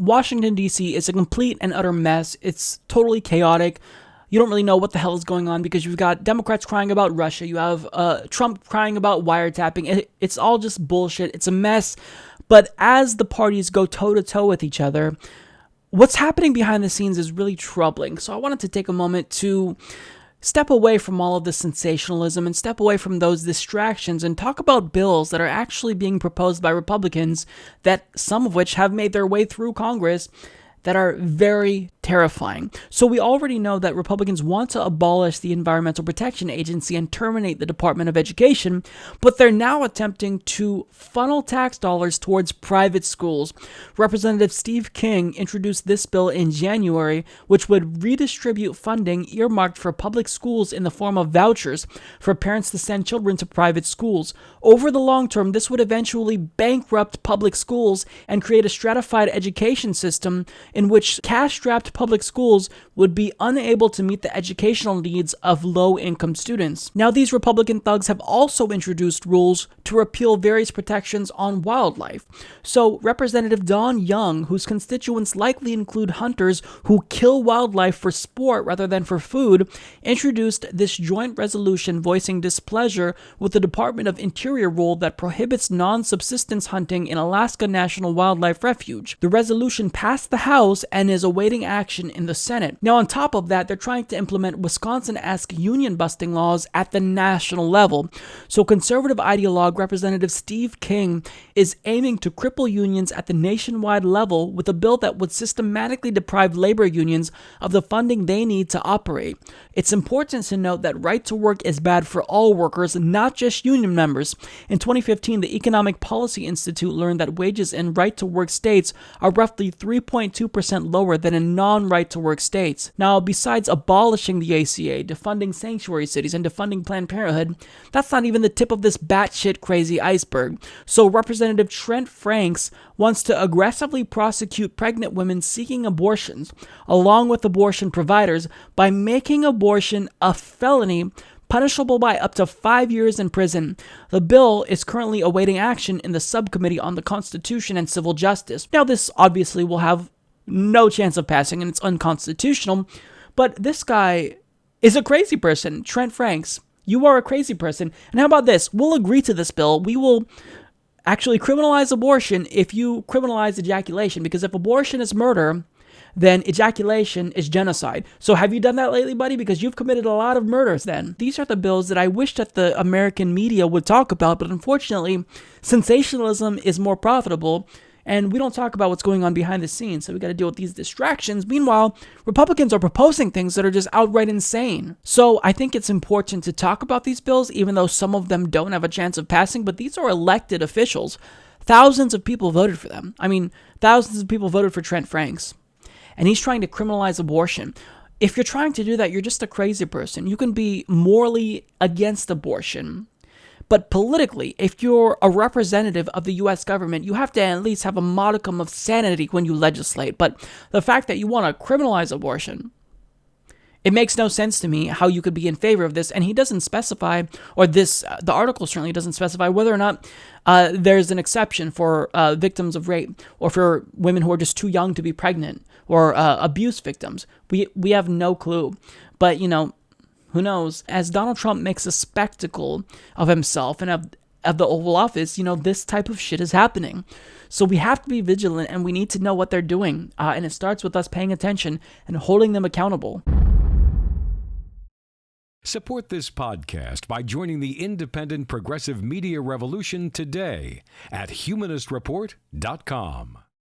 Washington, D.C. is a complete and utter mess. It's totally chaotic. You don't really know what the hell is going on because you've got Democrats crying about Russia. You have Trump crying about wiretapping. It's all just bullshit. It's a mess. But as the parties go toe-to-toe with each other, what's happening behind the scenes is really troubling. So I wanted to take a moment to step away from all of the sensationalism and step away from those distractions and talk about bills that are actually being proposed by Republicans, that some of which have made their way through Congress, that are very terrifying. So we already know that Republicans want to abolish the Environmental Protection Agency and terminate the Department of Education, but they're now attempting to funnel tax dollars towards private schools. Representative Steve King introduced this bill in January, which would redistribute funding earmarked for public schools in the form of vouchers for parents to send children to private schools. Over the long term, this would eventually bankrupt public schools and create a stratified education system in which cash-strapped public schools would be unable to meet the educational needs of low-income students. Now, these Republican thugs have also introduced rules to repeal various protections on wildlife. So, Representative Don Young, whose constituents likely include hunters who kill wildlife for sport rather than for food, introduced this joint resolution voicing displeasure with the Department of Interior rule that prohibits non-subsistence hunting in Alaska National Wildlife Refuge. The resolution passed the House and is awaiting action in the Senate. Now, on top of that, they're trying to implement Wisconsin-esque union-busting laws at the national level. So conservative ideologue Representative Steve King is aiming to cripple unions at the nationwide level with a bill that would systematically deprive labor unions of the funding they need to operate. It's important to note that right to work is bad for all workers, not just union members. In 2015, the Economic Policy Institute learned that wages in right to work states are roughly 3.2% lower than in non-right to work states. Now, besides abolishing the ACA, defunding sanctuary cities, and defunding Planned Parenthood, that's not even the tip of this batshit crazy iceberg. So Representative Trent Franks wants to aggressively prosecute pregnant women seeking abortions, along with abortion providers, by making abortion a felony punishable by up to 5 years in prison. The bill is currently awaiting action in the Subcommittee on the Constitution and Civil Justice. Now, this obviously will have no chance of passing and it's unconstitutional, but this guy is a crazy person. Trent Franks, you are a crazy person. And how about this? We'll agree to this bill. We will actually criminalize abortion if you criminalize ejaculation, because if abortion is murder, then ejaculation is genocide. So have you done that lately, buddy? Because you've committed a lot of murders then. These are the bills that I wish that the American media would talk about, but unfortunately, sensationalism is more profitable, and we don't talk about what's going on behind the scenes, so we got to deal with these distractions. Meanwhile, Republicans are proposing things that are just outright insane. So I think it's important to talk about these bills, even though some of them don't have a chance of passing, but these are elected officials. Thousands of people voted for them. I mean, thousands of people voted for Trent Franks. And he's trying to criminalize abortion. If you're trying to do that, you're just a crazy person. You can be morally against abortion, but politically, if you're a representative of the U.S. government, you have to at least have a modicum of sanity when you legislate. But the fact that you want to criminalize abortion, it makes no sense to me how you could be in favor of this. And he doesn't specify, or the article certainly doesn't specify whether or not there's an exception for victims of rape, or for women who are just too young to be pregnant, or abuse victims. We have no clue. But, who knows? As Donald Trump makes a spectacle of himself and of the Oval Office, this type of shit is happening. So we have to be vigilant, and we need to know what they're doing. And it starts with us paying attention and holding them accountable. Support this podcast by joining the independent progressive media revolution today at humanistreport.com.